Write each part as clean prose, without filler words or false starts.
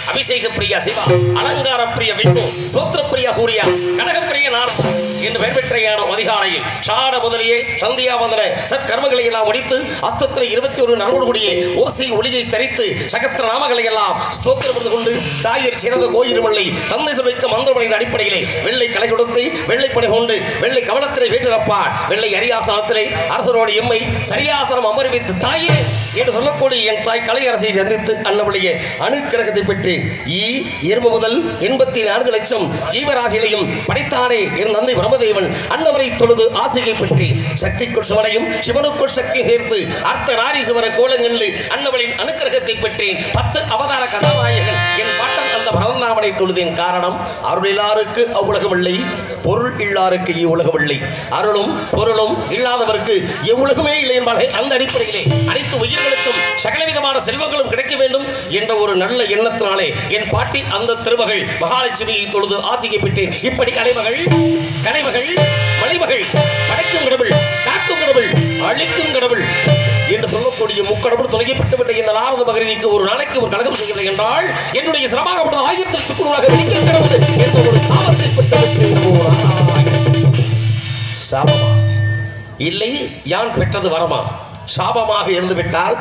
அபிஷேக பிரியா சிவா, அலங்கார பிரிய விஷ்ணு, சோத்திர பிரியா சூர்யா, கனக பிரிய நாரதா என்று பெயர் பெற்ற அதிகாலையில் ஷாட முதலியே சந்தியா வந்தன சற்கர்மங்களை எல்லாம் முடித்து அஸ்தத்தில் 21 நரம்புடைய ஓசை ஒளியை தரித்து சகத்திர நாமங்களை எல்லாம் ஸ்தோத்திரம் கொண்டு தாயர் சிறந்த கோயிலுமல்லை தந்தை சொல்வைக்க மந்திரமணியின் அடிப்படையிலே வெள்ளை கலை கொடுத்து வெள்ளை பணி கொண்டு வெள்ளை கவனத்திலே வீட்டிருப்பார் வெள்ளை அரியாசனத்திலே அரசரோடு எம்மை சரியாசனம் அமர்வித்து தாயே என்று சொல்லக்கூடிய என் தாய் கலையரசை சந்தித்து அன்னவளுடைய அணுக்கிரகத்தை பெற்றேன். எறும்பு முதல் 84 லட்சம் ஜீவராசிகளையும் படைத்தானே என் தந்தை பிரம்மதேவன் அன்னவரை தொழுது ஆசையை பெற்றி சக்திக்குள் சிவனையும் சிவனுக்குள் சக்தி சேர்த்து அர்த்த நாரீஸ்வர கோலங்களில் அன்னவளின் அணுக்கிரகத்தை பெற்றேன். 10 அவதார கதாநாயகன் என் பாட்டன் அந்த பரந்தாமனை தொழுதின் காரணம் அருளில்லாருக்கு அவ்வுலகம் இல்லை, பொருள் இல்லாருக்கு இவ்வுலகம் இல்லை. அருளும் பொருளும் இல்லாதவருக்கு எவ்வுலகமே இல்லை என்பதை அந்த அடிப்படையிலே அனைத்து உயிர்களுக்கும் சகலவிதமான செல்வங்களும் கிடைக்க வேண்டும் என்ற ஒரு நல்ல எண்ணத்தினாலே என் பாட்டி அந்த திருமகள் மகாலட்சுமியை தொழுது ஆசையை பெற்றேன். இப்படி கலைமகள் மலைமகள் படைக்கும் கடவுள், காக்கும் கடவுள், அழிக்கும் கடவுள் என்று சொல்லக்கூடிய முக்கடவுள் தொலைக்கப்பட்டுவிட்ட இந்த நாரத பகரிக்கு ஒரு நாளைக்கு ஒரு கழகம் செய்யவில்லை என்றால் என்னுடைய சிரமப்பட்ட 1000 சுக்குருவாக கடவுள் என்ற ஒரு சாபத்தை சாபமா இல்லை, யான் பெற்றது வரமா? சாபமாக இருந்துவிட்டால்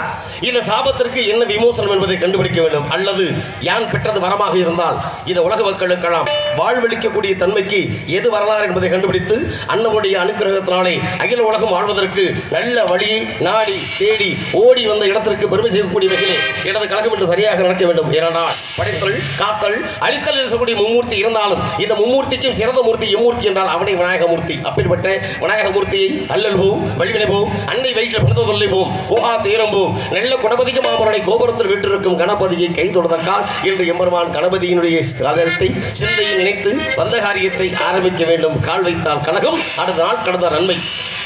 இந்த சாபத்திற்கு என்ன விமோசனம் என்பதை கண்டுபிடிக்க வேண்டும். அல்லது யான் பெற்றது வரமாக இருந்தால் இந்த உலக மக்களுக்கெல்லாம் வாழ்வளிக்கக்கூடிய தன்மைக்கு எது வரலாறு என்பதை கண்டுபிடித்து அன்னமுடைய அனுக்கிரகத்தினாலே அகில உலகம் வாழ்வதற்கு நல்ல வழி நாடி தேடி ஓடி வந்த இடத்திற்கு பெருமை செய்யக்கூடிய வகையிலே எனது கழகம் என்று சரியாக நடக்க வேண்டும். ஏனென்றால் படைத்தல் காத்தல் அழித்தல் என்று சொல்லக்கூடிய மும்மூர்த்தி இருந்தாலும் இந்த மும்மூர்த்திக்கும் சிறந்த மூர்த்தி எம்மூர்த்தி என்றால் அவனை விநாயகமூர்த்தி. அப்படிப்பட்ட விநாயகமூர்த்தியை அல்லல் போம் வழிவினை போம் அன்னை வயிற்றில் பிறந்தது போகா தீரம்போம் நல்ல குணபதிக்கு மாமரனை கோபுரத்தில் விட்டிருக்கும் கணபதியை கை தொடுதற்கால் என்று எம்பெருமான் கணபதியினுடைய சாதனத்தை சிந்தையில் நினைத்து வந்த காரியத்தை ஆரம்பிக்க வேண்டும். கால் வைத்தால் கழகம், அடுத்த நாள் கடந்த நன்மை.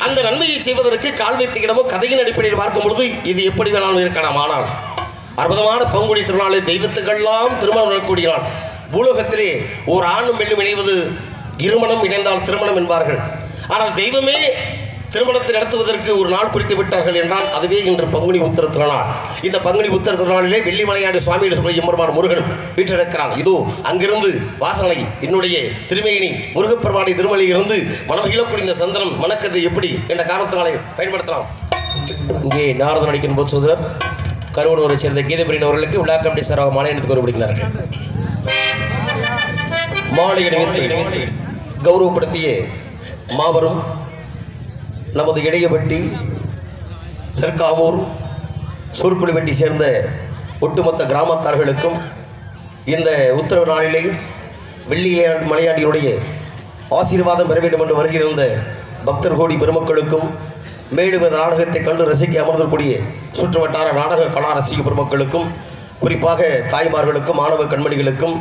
அந்த நன்மையை செய்வதற்கு கால் வைத்த இடமோ கதையின் அடிப்படையில் பார்க்கும் பொழுது இது எப்படி வேணாலும் இருக்கலாம். ஆனால் அற்புதமான பங்குனி திருநாளில் தெய்வத்துக்கெல்லாம் திருமணம் நடக்கூடிய நாள். பூலோகத்திலே ஒரு ஆணும் பெண்ணும் இணைவது இருமணம் இணைந்தால் திருமணம் என்பார்கள். ஆனால் தெய்வமே திருமணத்தை நடத்துவதற்கு ஒரு நாள் குறித்து விட்டார்கள் என்றால் அதுவே இன்று பங்குனி உத்தர திருநாள். இந்த பங்குனி உத்தர திருநாளிலே வெள்ளி மலையாடி சுவாமி எம்பெருமான் முருகன் வீற்றிருக்கிறான். இதோ அங்கிருந்து வாசனை என்னுடைய திருமேனி முருகப்பெருமானை திருமலையிலிருந்து மனமகிழக்கூடிய இந்த சந்தனம் மணக்கது எப்படி என்ற காரணத்தினாலே பயன்படுத்தலாம். இங்கே நாரதன் நடிக்கும் போது சோதரர் கருவனூரை சேர்ந்த கீதபிரின் அவர்களுக்கு விழா கமிட்டி சார்பாக மாலை அணிந்து கூறப்படுகிறார்கள். மாலை அணிவித்து கௌரவப்படுத்திய மாபெரும் நமது இடையப்பட்டி தெற்காமூர் சூர்குடிவெட்டி சேர்ந்த ஒட்டுமொத்த கிராமத்தார்களுக்கும் இந்த உத்தரவு நாளிலே வெள்ளி மலையாண்டியினுடைய ஆசீர்வாதம் பெற வேண்டும் என்று வருகிற பக்தர் கோடி பெருமக்களுக்கும் மேலும் இந்த நாடகத்தை கண்டு ரசிக்க அமர்ந்தக்கூடிய சுற்றுவட்டார நாடக கலா ரசிக பெருமக்களுக்கும் குறிப்பாக தாய்மார்களுக்கும் மாணவ கண்மணிகளுக்கும்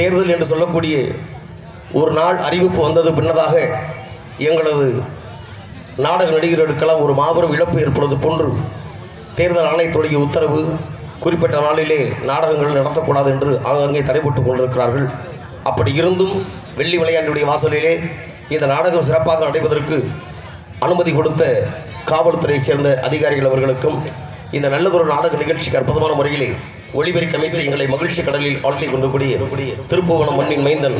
தேர்தல் என்று சொல்லக்கூடிய ஒரு நாள் அறிவிப்பு வந்தது பின்னதாக எங்களது நாடக நடிகர்களுக்கெல்லாம் ஒரு மாபெரும் இழப்பு ஏற்படுவது போன்று தேர்தல் ஆணையத்துடைய உத்தரவு குறிப்பிட்ட நாளிலே நாடகங்கள் நடத்தக்கூடாது என்று அங்கங்கே தடைபட்டு கொண்டிருக்கிறார்கள். அப்படி இருந்தும் வெள்ளி விளையாட்டுடைய வாசலிலே இந்த நாடகம் சிறப்பாக நடைபெறுவதற்கு அனுமதி கொடுத்த காவல்துறையைச் சேர்ந்த அதிகாரிகள் அவர்களுக்கும் இந்த நல்லதொரு நாடக நிகழ்ச்சிக்கு அற்புதமான முறையிலே ஒளிபெருக்கி அமைத்து எங்களை மகிழ்ச்சி கடலில் ஆழ்த்தி கொண்டக்கூடிய திருப்புவனம் மண்ணின் மைந்தன்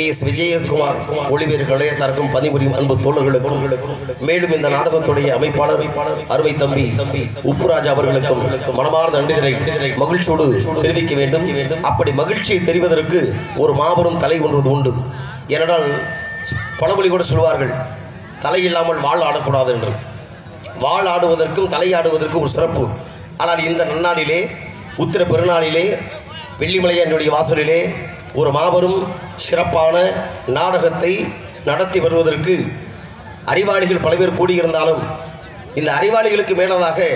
எஸ் விஜயகுமார் ஒளிபெருக்கு நிலையத்தாருக்கும் பணிபுரியும் அன்பு தோழர்களுக்கும் மேலும் இந்த நாடகத்துடைய அமைப்பாளர் அருமை தம்பி உப்புராஜா அவர்களுக்கும் மனமார்ந்த நன்றிதனை மகிழ்ச்சியோடு தெரிவிக்க வேண்டும். அப்படி மகிழ்ச்சியை தெரிவதற்கு ஒரு மாபெரும் தலை ஒன்றது உண்டு. ஏனென்றால் பழமொழி கூட சொல்வார்கள், தலை இல்லாமல் வாழ் ஆடக்கூடாது என்று. வாழ் ஆடுவதற்கும் தலையாடுவதற்கும் ஒரு சிறப்பு. ஆனால் இந்த நன்னாளிலே, உத்திர பெருநாளிலே, வெள்ளிமலையனுடைய வாசலிலே ஒரு மாபெரும் சிறப்பான நாடகத்தை நடத்தி வருவதற்கு அறிவாளிகள் பல பேர் கூடியிருந்தாலும் இந்த அறிவாளிகளுக்கு மேலதாக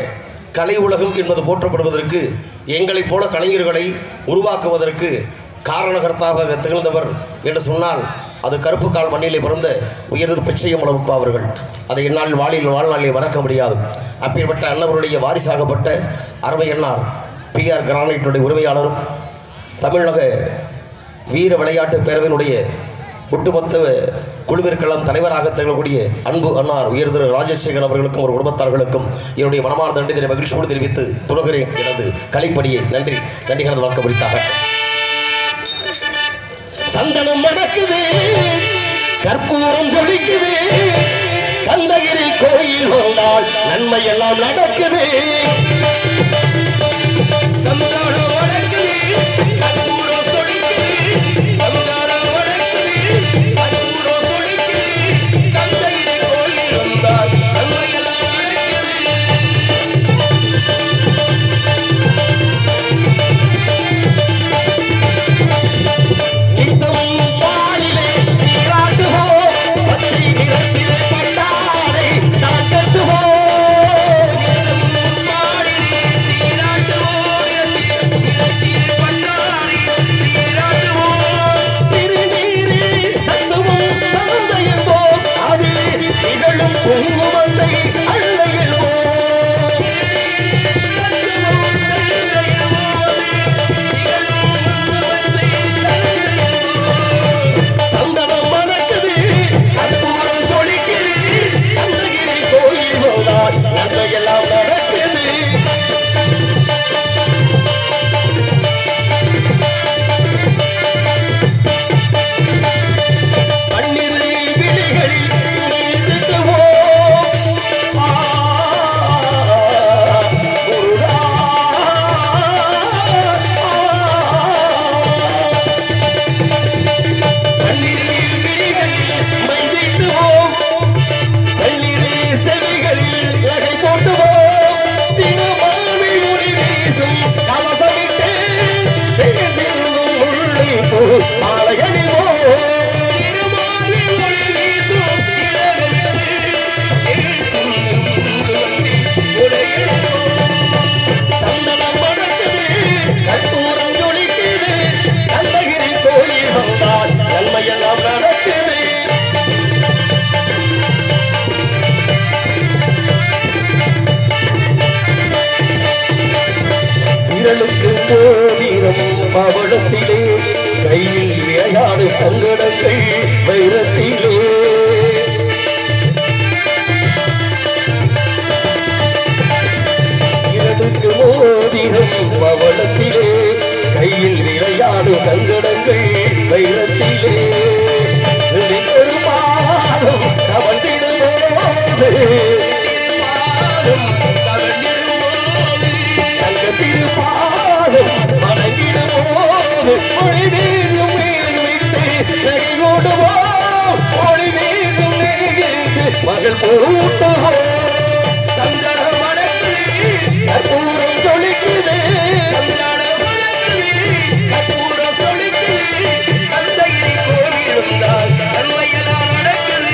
கலை உலகம் என்பது போற்றப்படுவதற்கு எங்களைப் போல கலைஞர்களை உருவாக்குவதற்கு காரணகர்த்தாக திகழ்ந்தவர் என்று சொன்னால் அது கருப்பு கால் மண்ணிலே பிறந்த உயர்திரு பிச்சையம் அளவுப்பா அவர்கள். அதை என்னால் வாழ்நாளிலே மறக்க முடியாது. அப்பேற்பட்ட அண்ணவருடைய வாரிசாகப்பட்ட அருமை என்னார் PR கிரானைட்டுடைய உரிமையாளரும் தமிழக வீர விளையாட்டு பேரவையினுடைய ஒட்டுமொத்த குழுவிற்கெல்லாம் தலைவராக திகழக்கூடிய அன்பு அன்னார் உயர்திரு ராஜசேகர் அவர்களுக்கும் ஒரு குடும்பத்தார்களுக்கும் என்னுடைய மனமார்ந்த நன்றியை மகிழ்ச்சியோடு தெரிவித்து தொடர்கிறேன் எனது கலைப்பணியை. நன்றிகளது வழக்க முடித்தாக. சந்தனம் மணக்குது, கற்பூரம் ஜொலிக்குது, கந்தகிரி கோயில் வந்தால் நன்மை எல்லாம் நடக்குது. சந்தனம் மணக்குது, கற்பூரம் ஜொலிக்குது, சந்தனம் மணக்குது, கற்பூரம் ஜொலிக்குது, கந்தகிரி கோயில் வந்தால் நன்மை எல்லாம் நடக்குது. பவளத்திலே கையில் விளையாடும் பங்கடங்கள் வைரத்திலே இரண்டுக்கு மோதிரம் பவளத்திலே கையில் விளையாடும் பங்கடங்கள் வைரத்திலே பெருமாறும் கவர்ந்திடும்போது திருப்பாடும் மனங்கிடும்போது ஒளி வீசும் விட்டு நெகிழ்வோடுவோம் ஒளி வீசும் நெகிழ்ந்து மகள் போட்டுவோம் சந்தனம் மணக்குது கற்பூரம் ஜொலிக்குது சந்தனம் மணக்குது கற்பூரம் ஜொலிக்குது கந்தகிரி கோவில் இருந்தால் நன்மையெல்லாம் நடக்குது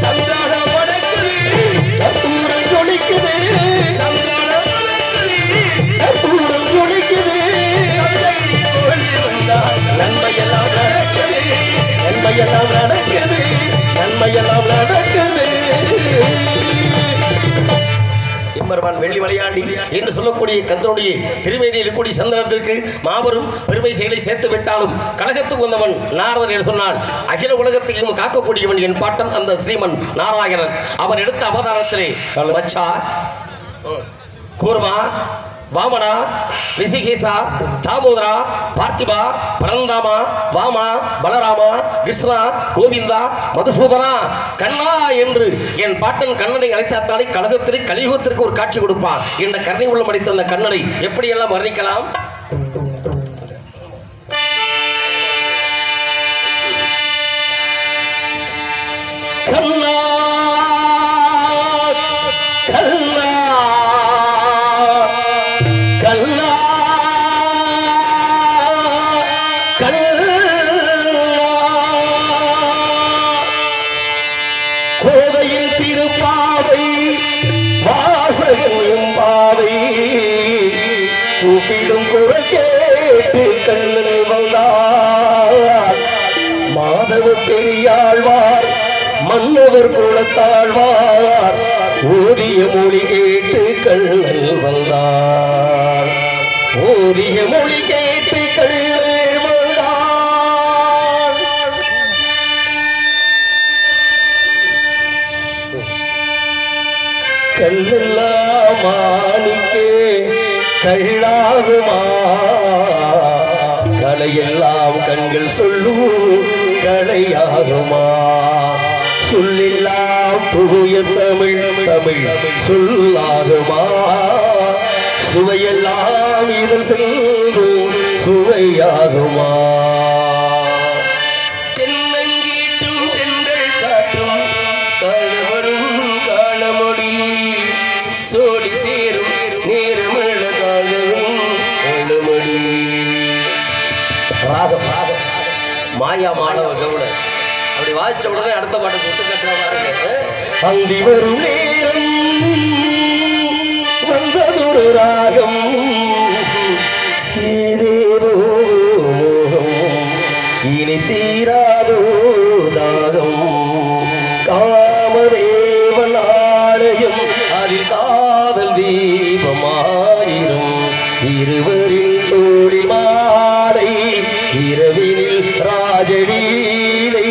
சந்தானம் மணக்குது கற்பூரம் ஜொலிக்குது சந்தானம் மணக்குது கற்பூரம் ஜொலிக்குது கந்தகிரி கோயில் வந்தால் நன்மையெல்லாம் நடக்குது நன்மையெல்லாம் நடக்குது நன்மையெல்லாம் நடக்குது. எம்பெருமான் வெள்ளி விளையாடி என்று சொல்லக்கூடிய கந்தனுடைய திருமேனியில் இருக்கக்கூடிய சந்தனத்திற்கு மாபெரும் பெருமை செயலை சேர்த்து விட்டாலும் கழகத்துக்கு வந்தவன் நாரதன் என்று சொன்னான். அகில உலகத்தையும் காக்கக்கூடியவன் என் பாட்டன் அந்த ஸ்ரீமன் நாராயணன். அவன் எடுத்த அவதாரத்திலே வச்சா கூர்மா வாமனா ரிஷிகேசா தாமோதரா பார்த்திபா பரந்தாமா வாமா பலராமா கிருஷ்ணா கோவிந்தா மதுசூதனா கண்ணா என்று என் பாட்டன் கண்ணனை அழைத்தாத்தாலே கழகத்திலே கலியுகத்திற்கு ஒரு காட்சி கொடுப்பான். இந்த கருணை உள்ளம் அடித்த அந்த கண்ணனை எப்படியெல்லாம் வர்ணிக்கலாம்? கண்ணா கண்ணா கண்ணா கண்ணா கோவையில் திருப்பாவை வாசகம் பாவை கூப்பிடும் குரல் கேட்டு கண்ணன் வந்தார். மாதவ பெரியாழ்வார் மன்னவர் குலத்தாழ்வார் ஓதிய மொழி கேட்டு கண்ணன் வந்தார். ஓதிய மொழி கேட்டு கண்ணன் வந்தார். கல்லெல்லாம் மாணிக்கே கள்ளாகுமா கலையெல்லாம் கண்கள் சொல்லும் கலையாகுமா சொல்லெல்லாம் புதிய தமிழ் தமிழ் சொல்லாகுமா சுவையெல்லாம் இதழ் செல்லும் சுவையாகுமா தென்னங்கீட்டும் தென்றல் காட்டும் காலவரும் காலமொழி சோடி சேரும் நேரமுள்ள காலமும் எழுமொழி. ராகம் ராகம் மாயா மாணவ கவுளர் அப்படி வாய்ச்ச உடனே அடுத்த பாட்டு சுட்டு கட்டுறாங்க. அந்தி வரும் நேரம் வந்ததொரு ராகம் ஏதேதோ இனி தீராதோ தாகம் காமதேவன் ஆலயம் அதில் காதல் தீபமாயிரும் இருவரின் தோழி மாலை இரவினில் ராஜலீலை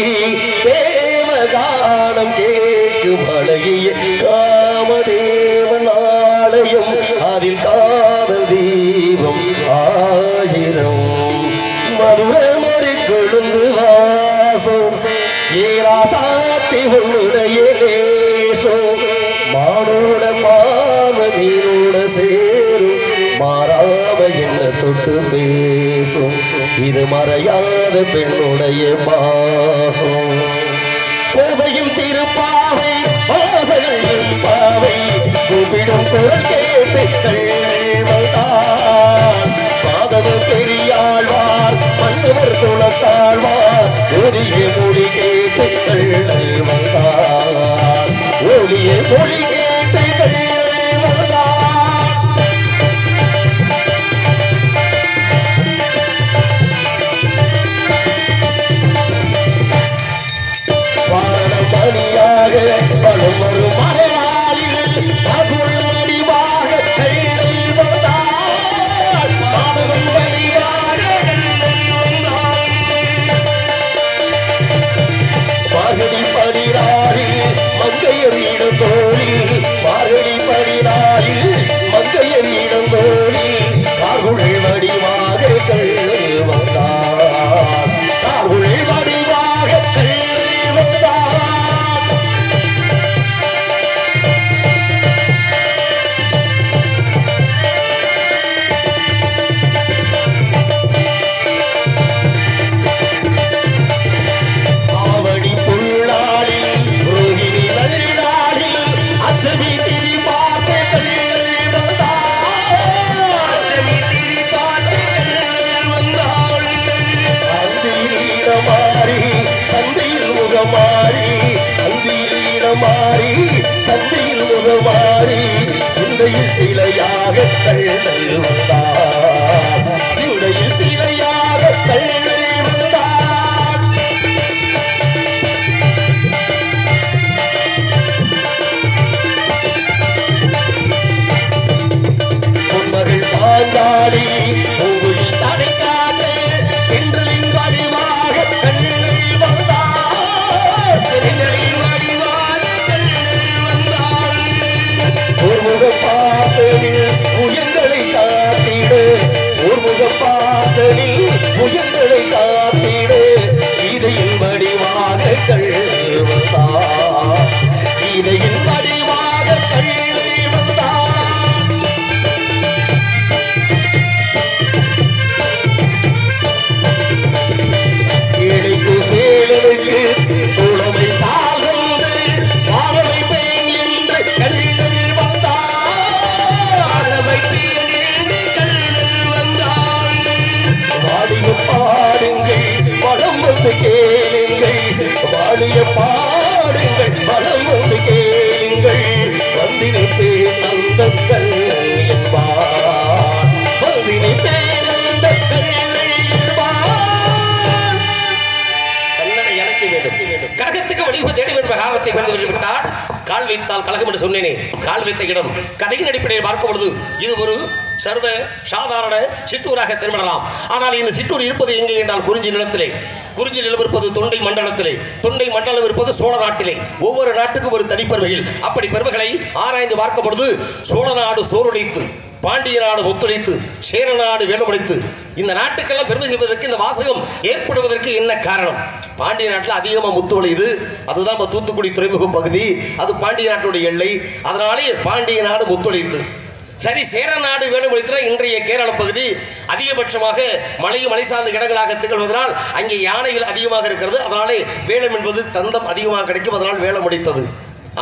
தேவகானம் கேட்கும் அழகிய காமதேவன் ஆலயம் அதில் காதல் தீபம் ஆயிரம் மதுரமறி கொழுந்து வாசம் ஏராசாத்தி உன்னுடைய நேசம் மானோட பாவ நீரோட சேரும் மாறாம என்ன தொட்டு பேசும் இது மறையாத பெண்ணுடைய பாசம். கோவையும் திருப்பாவை வாசகங்கள் பாவை கூப்பிடும் குரல் கேட்டுக்கள் பாதவ பெரியாழ்வார் மன்னவர் குலத்தாழ்வார் ஒளிய மொழி கேட்டுக்கள் வந்தார். ஒளிய மொழி கேட்டுக்கள் வந்தார். மணியாக பலம் வரும் மறைவாளில் அகுள்மணிவாக கையை வந்தார். மாதவன் வழியாக பகுதி பனிராடி மங்கையர் இடம் தோழி மாறி சந்தையில் முகமாறி சிந்தையில் சிலையாக கள்ளல் வந்தார் சிந்தையில் சிலையாக கள்ளல் வந்தார் பொன்மகள் பாந்தாடி பூவில் தடை காட்டு என்றலின் வடிவாக கள்ளல் வந்தார் கள்ளலின் வடிவாக கள்ளல் வந்தார் ஒருமுக பாதலில் புயங்களை காத்திடு ஒருமுக பாதலில் புயங்களை காத்திடு இதையின் வடிவாக கள்ளல் வந்தார் இதையின் வடிவாக கள்ளல் வந்தார் இடைக்கு சேலனுக்கு தோழமை தாழ்ந்து வாழவை பெண் என்று கள்ளல் வந்தார் வாழவை பெண் என்று கள்ளல் வந்தார் வாடிய பாடுங்கள் வளம் வந்து கேளுங்கள் வாடிய பாடுங்கள் வளம் வந்து கேளுங்கள் வந்தினை பேர் அந்த கல் என்பார் வந்தினை பேர் அந்த கல் கழகத்துக்கு வடிவு தேடி என்ற காரணத்தை விட்டால் கால் வைத்தால் கழகம் என்று சொன்னேனே கால் வைத்த இடம் கதையின் அடிப்படையில் பார்க்கும் பொழுது இது ஒரு சர்வ சாதாரண சிற்றூராக தென்படலாம். ஆனால் இந்த சிற்றூர் இருப்பது எங்கே என்றால் குறிஞ்சி நிலத்திலே குறிஞ்சி நிலம் இருப்பது தொண்டை மண்டலத்திலே தொண்டை மண்டலம் இருப்பது சோழ நாட்டிலே ஒவ்வொரு நாட்டுக்கும் ஒரு தனிப்பெருமைகள் அப்படி பெருமைகளை ஆராய்ந்து பார்க்கும் பொழுது சோழ நாடு சோறுடைத்து பாண்டிய நாடு ஒத்துழைத்து சேர நாடு வேலுமடைத்து இந்த நாட்டுக்கெல்லாம் பெருமை செய்வதற்கு இந்த வாசகம் ஏற்படுவதற்கு என்ன காரணம்? பாண்டிய நாட்டில் அதிகமாக முத்து விளையுது. அதுதான் தூத்துக்குடி துறைமுக பகுதி, அது பாண்டிய நாட்டுடைய எல்லை. அதனாலே பாண்டிய நாடு முத்துழைத்து சரி சேர நாடு வேலுமடைத்தில் இன்றைய கேரள பகுதி அதிகபட்சமாக மலையும் மலை சார்ந்த இடங்களாக திகழ்வதனால் அங்கே யானைகள் அதிகமாக இருக்கிறது. அதனாலே வேலம் என்பது தந்தம் அதிகமாக கிடைக்கும். அதனால் வேலம் அடித்தது.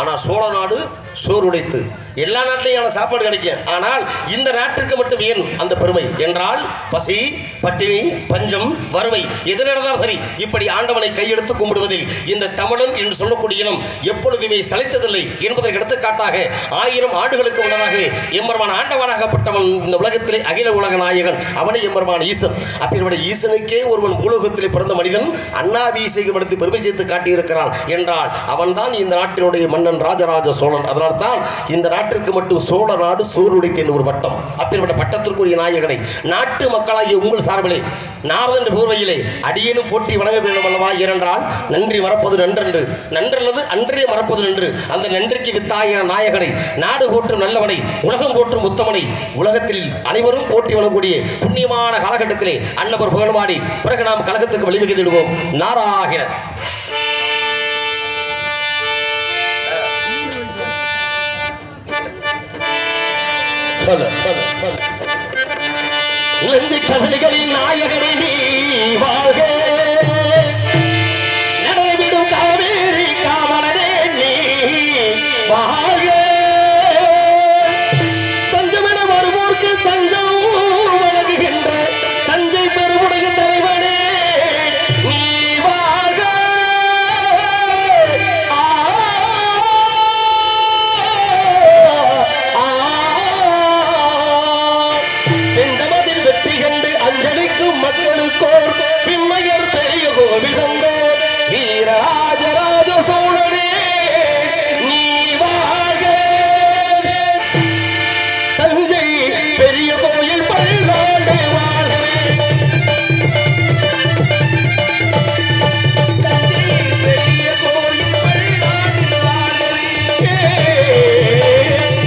ஆனால் சோழ நாடு சோறுடைத்து எல்லா நாட்டிலையான சாப்பாடு கிடைக்கும். ஆனால் இந்த நாட்டிற்கு மட்டும் ஏன் அந்த பெருமை என்றால் பசி பட்டினி பஞ்சம் வறுமை எது நடந்தாலும் சரி இப்படி ஆண்டவனை கையெடுத்து கும்பிடுவதில் இந்த தமிழன் என்று சொல்லக்கூடிய இனம் எப்பொழுதுமே சளைத்ததில்லை என்பதற்கு எடுத்துக்காட்டாக 1000 ஆண்டுகளுக்கு முன்னதாக எம்பெருமான் ஆண்டவனாகப்பட்டவன் இந்த உலகத்திலே அகில உலக நாயகன் அவனை எம்பெருமான் ஈசன். அப்படி ஈசனுக்கே ஒருவன் பூலோகத்திலே பிறந்த மனிதன் அண்ணாபிஷேகப்படுத்தி பெருமை சேர்த்து காட்டியிருக்கிறான் என்றால் அவன்தான் இந்த நாட்டினுடைய மன்னன் ராஜராஜ சோழன். அதனால் தான் இந்த நாட்டிற்கு மட்டும் சோழ நாடு சோறுடைத்து என்று ஒரு பட்டம். அப்படிப்பட்ட பட்டத்திற்குரிய நாயகனை நாட்டு மக்களாகிய உங்கள் சார்பிலே நாரதன் பூர்வையிலே அடியேனும் போற்றி வணங்க வேண்டும் அல்லவா? ஏனென்றால் நன்றி மறப்பது நன்றன்று நன்றல்லது அன்றே மறப்பது நன்று. அந்த நன்றிக்கு வித்தாய நாயகனை நாடு போற்றும் நல்லவனை உலகம் போற்றும் உத்தமனை உலகத்தில் அனைவரும் போற்றி வழங்கக்கூடிய புண்ணியமான காலகட்டத்திலே அன்னவர் புகழ்வாடி பிறகு நாம் கழகத்துக்கு வழிவகுத்திடுவோம். நாராயண இலங்கை கதலிகளின் நாயகனே நீ வாழ்க நடைவிடும் காவேரி காவலனே நீ வாழ்க தஞ்சமென வருவோர்க்கு தஞ்சம் வழங்குகின்ற தஞ்சை பெருமுடைய தலைவனே நீ வாழ்க மக்களுக்கோர் பின்னையர் பெரிய கோவில் கொண்ட வீரராஜராஜ சோழனே நீ வாழ்க தஞ்சை பெரிய கோயில் பல்லாண்டு வாழ்க தஞ்சை பெரிய கோயில் பல்லாண்டு வாழ்க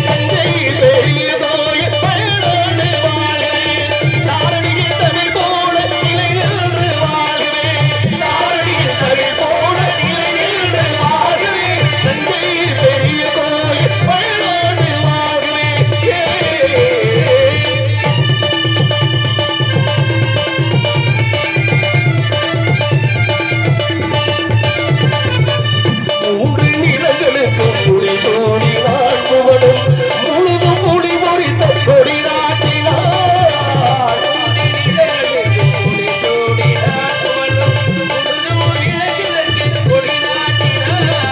தஞ்சை பெரிய கோயில் பல்லாண்டு வாழ்க தாரணியில் தமிழ் போல நிலை நின்று வாழ்கவே தாரணியில் தமிழ் போல நிலை நின்று வாழ்கவே தஞ்சை பெரிய கோயில் பல்லாண்டு வாழ்கவே மூன்று நிலங்களுக்கும் முடி சோடி வாழ்பவனும் முழுதும் முடி பொறித்த கொடி நாட்டினார் கொடி நாட்டினார்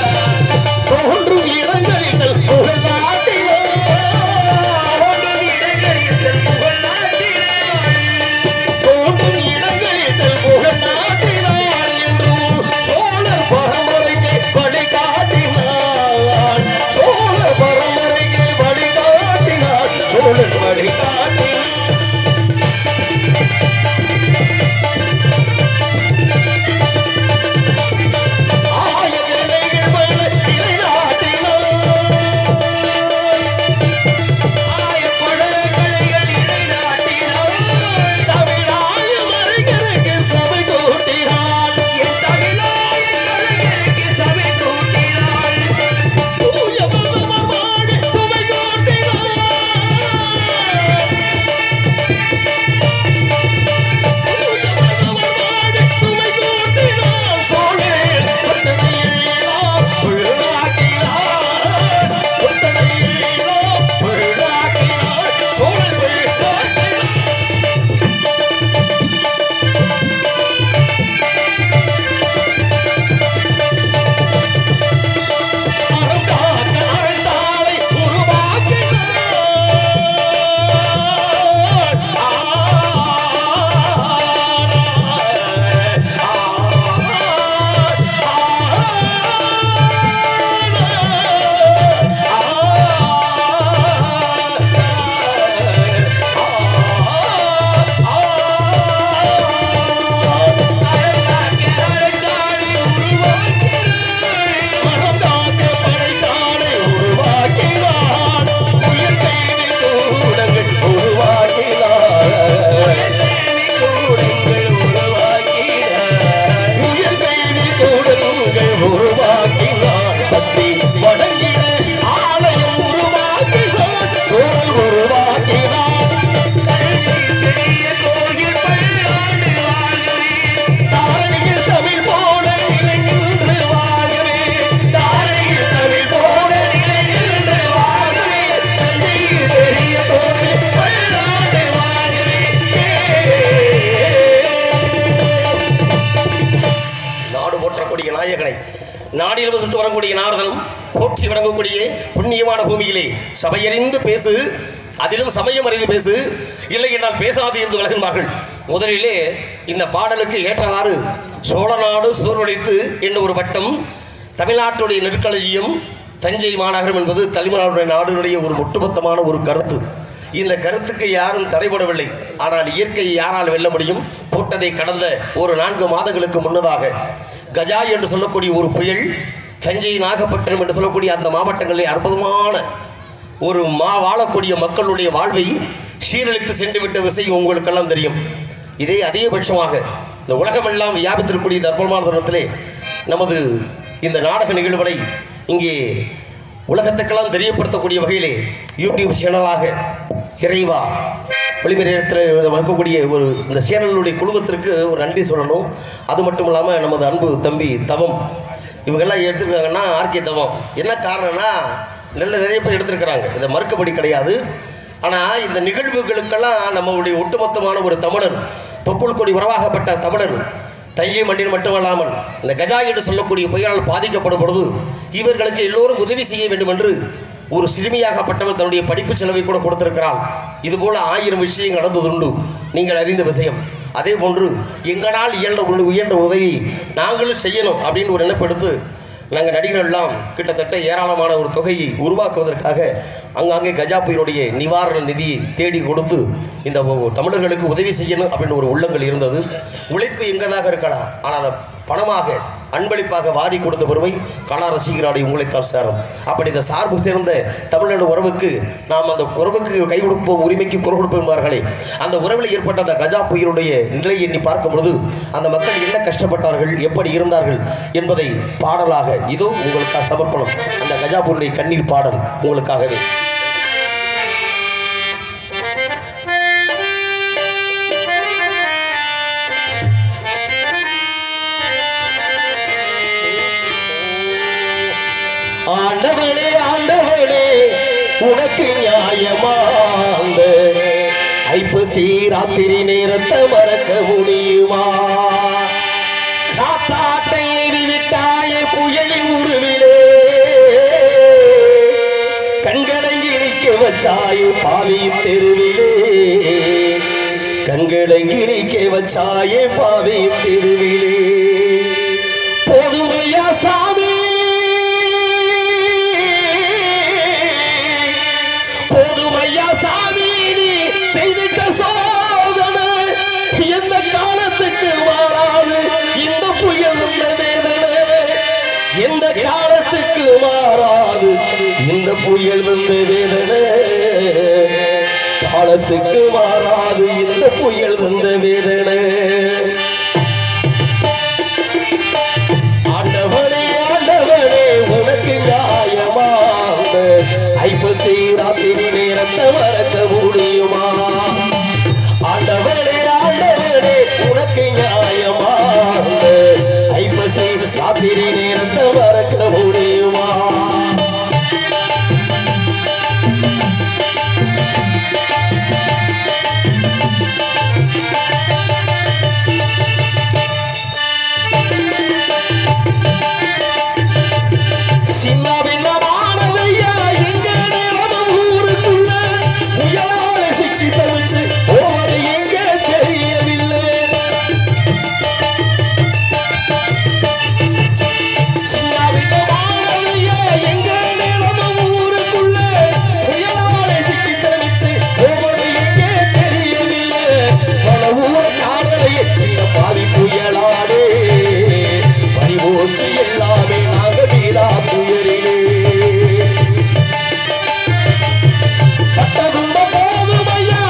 வணங்கிட ஆலயம் உருவாக்கினார் சோழல் உருவாக்கினார் தாரணியில் தமிழ் போல நிலை நின்று வாழவே தாரணியில் தமிழ் போல நிலை நின்று வாழவே தந்தையில் பெரிய கோயில் பல்லாண்டு வாழவே நாடு போற்றக்கூடிய நாயகனை நாடில் சுட்டு வரக்கூடிய நாரதனும் போற்றி வணங்கக்கூடிய புண்ணியமான பூமியிலே சபையறிந்து பேசு அதிலும் சமயம் அறிந்து பேசு இல்லை என்றால் பேசாது இருந்து விலகுவார்கள். முதலிலே இந்த பாடலுக்கு ஏற்றவாறு சோழநாடு சோர்வழித்து என்ற ஒரு வட்டம் தமிழ்நாட்டுடைய நெற்களஞ்சியம் தஞ்சை மாநகரம் என்பது தமிழ்நாடுடைய நாடுடைய ஒரு ஒட்டுமொத்தமான ஒரு கருத்து. இந்த கருத்துக்கு யாரும் தடைபடவில்லை. ஆனால் இயற்கையை யாரால் வெல்ல முடியும்? போட்டதை கடந்த ஒரு 4 மாதங்களுக்கு முன்னதாக கஜா என்று சொல்லக்கூடிய ஒரு புயல் தஞ்சை நாகப்பட்டினம் என்று சொல்லக்கூடிய அந்த மாவட்டங்களில் அற்புதமான ஒரு வாழக்கூடிய மக்களுடைய வாழ்வை சீரழித்து சென்று விட்ட விஷயம் உங்களுக்கெல்லாம் தெரியும். இதே அதிகபட்சமாக இந்த உலகமெல்லாம் வியாபித்திருக்கக்கூடிய தர்மமான தருணத்திலே நமது இந்த நாடக நிகழ்வுகளை இங்கே உலகத்துக்கெல்லாம் தெரியப்படுத்தக்கூடிய வகையிலே யூடியூப் சேனலாக இறைவா ஒளிபரப்பில் வளர்க்கக்கூடிய ஒரு இந்த சேனலுடைய குழுமத்திற்கு ஒரு நன்றி சொல்லணும். அது மட்டும் இல்லாமல் நமது அன்பு தம்பி தவம் இவங்கெல்லாம் எடுத்துருக்காங்கன்னா ஆர்கே தவம் என்ன காரணம்னா நிறைய பேர் எடுத்திருக்கிறாங்க. இதை மறுக்கப்படி கிடையாது. ஆனால் இந்த நிகழ்வுகளுக்கெல்லாம் நம்மளுடைய ஒட்டுமொத்தமான ஒரு தமிழர் தொப்புள் கொடி உறவாகப்பட்ட தமிழர் தஞ்சை மண்ணில் மட்டுமல்லாமல் இந்த கஜா என்று சொல்லக்கூடிய புயலால் பாதிக்கப்படும் பொழுது இவர்களுக்கு எல்லோரும் உதவி செய்ய வேண்டும் என்று ஒரு சிறுமியாகப்பட்டவர் தன்னுடைய படிப்பு செலவை கூட கொடுத்திருக்கிறாள். இதுபோல் 1000 விஷயங்கள் நடந்ததுண்டு, நீங்கள் அறிந்த விஷயம். அதே போன்று எங்களால் இயன்ற உதவி நாங்களும் செய்யணும் அப்படின்னு ஒரு நினைப்பெடுத்து நாங்கள் நடிகர்கள்லாம் கிட்டத்தட்ட ஏராளமான ஒரு தொகையை உருவாக்குவதற்காக அங்கங்கே கஜா புயலுடைய நிவாரண நிதியை தேடி கொடுத்து இந்த தமிழர்களுக்கு உதவி செய்யணும் அப்படின்னு ஒரு உள்ளங்கள் இருந்தது. உழைப்பு எங்கதாக இருக்கலாம், ஆனால் அதை பணமாக அன்பளிப்பாக வாரி கொடுத்த பெருமை கலா ரசிகராடி உங்களைத்தான் சேரும். அப்படி இந்த சார்பு சேர்ந்த தமிழ்நாடு உறவுக்கு நாம் அந்த உறவுக்கு கை கொடுப்போம், உரிமைக்கு குரல் கொடுப்போம் என்பார்களே, அந்த உறவில் ஏற்பட்ட அந்த கஜா புயலுடைய நிலையை எண்ணி பார்க்கும் பொழுது அந்த மக்கள் என்ன கஷ்டப்பட்டார்கள், எப்படி இருந்தார்கள் என்பதை பாடலாக இதோ உங்களுக்காக சமர்ப்பணம். அந்த கஜா புயலுடைய கண்ணீர் பாடல் உங்களுக்காகவே. ஆண்டவனே ஆண்டவனே உனக்கு நியாயமாந்த ஐப்பசி ராத்திரி நேரத்தை மறக்க முடியுமா? காத்தாட்டை விட்டாயே புயலின் உருவிலே கண்களை இணைக்க வச்சாயே பாவியும் தெருவிலே கண்களை இணைக்க வச்சாயே பாவியும் தெருவிலே பொதுமையா சாமி சாமி செய்திட்ட சோதனை எந்த காலத்துக்கு மாறாது இந்த புயல் இந்த வேதனை எந்த காலத்துக்கு மாறாது இந்த புயல் இந்த வேதனை காலத்துக்கு மாறாது இந்த புயல் இந்த வேதனை. ஆண்டவனே ஆண்டவனே உனக்கு நியாயமாக ஐப்பசி ராத்திரி நேரத்தை மறக்க முடியுமா? ஆண்டவனே ஆண்டவனே உனக்கு நியாயமாக ஐப்பசி ராத்திரி நேரத்தை மறக்க முடியுமா? சின்ன பின்னமானவையா எங்க நேரம் ஊருக்குள்ள புயலால சிக்கி தவிச்சு போவது எங்க தெரியவில்லை. சின்ன பின்னமானவையா எங்க நேரம் ஊருக்குள்ள புயலால சிக்கி தவிச்சு போவது எங்க தெரியவில்லை. பல ஊர் காதலையே சின்ன பாதி புயலாடே பறிபோச்சு எல்லாமே நாங்க வீடா புயலிலே பட்டதும்ப போதுமையா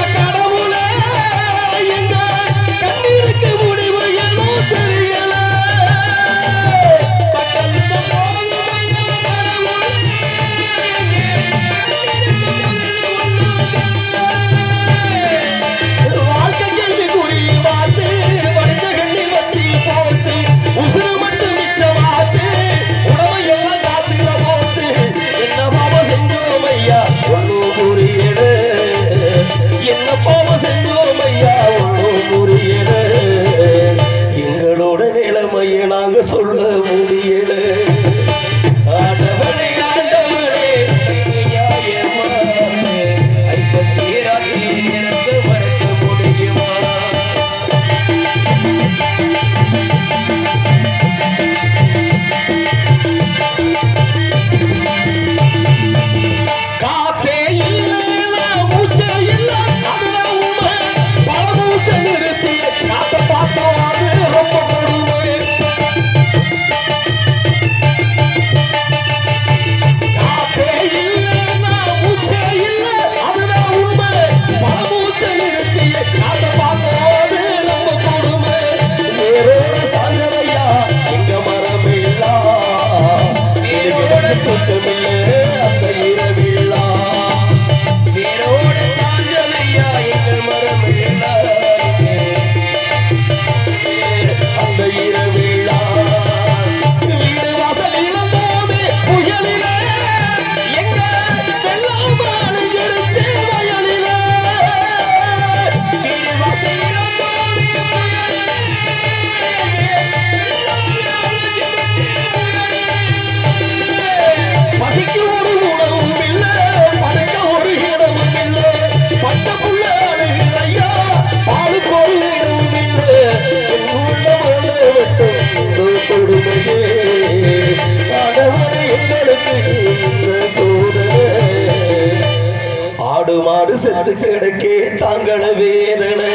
மாடு செத்து கிடக்கே தாங்கள வேதனை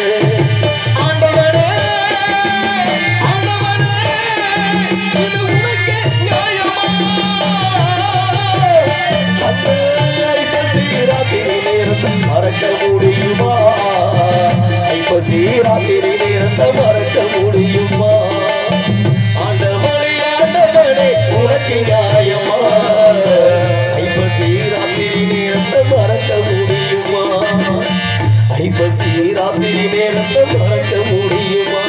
ஆண்டவனே இது உனக்கு நியாயமா ஐப்பசி ராத்திரி நேரத்தை மறக்க முடியுமா ஐப்பசி ராத்திரி நேரத்தை மறக்க முடியுமா ஆண்டவனே ஆண்டவனே உனக்கு நியாயமா ஐப்பசி ராத்திரி நேரத்தை மறக்க முடியுமா ஐப்பசி ராத்திரி நேரத்தை மறக்க முடியுமா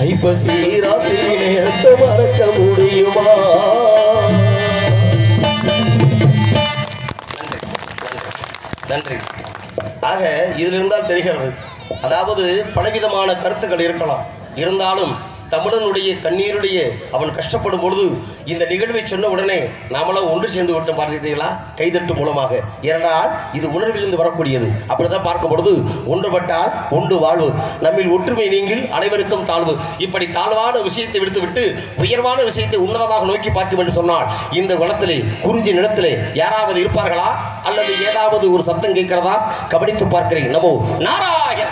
ஐப்பசி ராத்திரி நேரத்தை மறக்க முடியுமா நன்றி. ஆக இதிலிருந்தால் தெரிகிறது, அதாவது பலவிதமான கருத்துக்கள் இருக்கலாம், இருந்தாலும் தமிழனுடைய கண்ணீருடைய அவன் கஷ்டப்படும் பொழுது இந்த நிகழ்வை சொன்ன உடனே நாமெல்லாம் ஒன்று சேர்ந்து விட்டோம். பார்த்துக்கிட்டீங்களா? கைதட்டு மூலமாக. ஏனென்றால் இது உணர்விலிருந்து வரக்கூடியது. அப்படிதான் பார்க்கும் பொழுது ஒன்றுபட்டால் ஒன்று வாழ்வு, நம்மில் ஒற்றுமை நீங்கள் அனைவருக்கும் தாழ்வு. இப்படி தாழ்வான விஷயத்தை விடுத்துவிட்டு உயர்வான விஷயத்தை உன்னதமாக நோக்கி பார்க்கும் என்று சொன்னால் இந்த வனத்திலே குறிஞ்சி நிலத்திலே யாராவது இருப்பார்களா? அல்லது ஏதாவது ஒரு சத்தம் கேட்கிறதா? கவனித்து பார்க்கிறேன். நமோ நாராயண.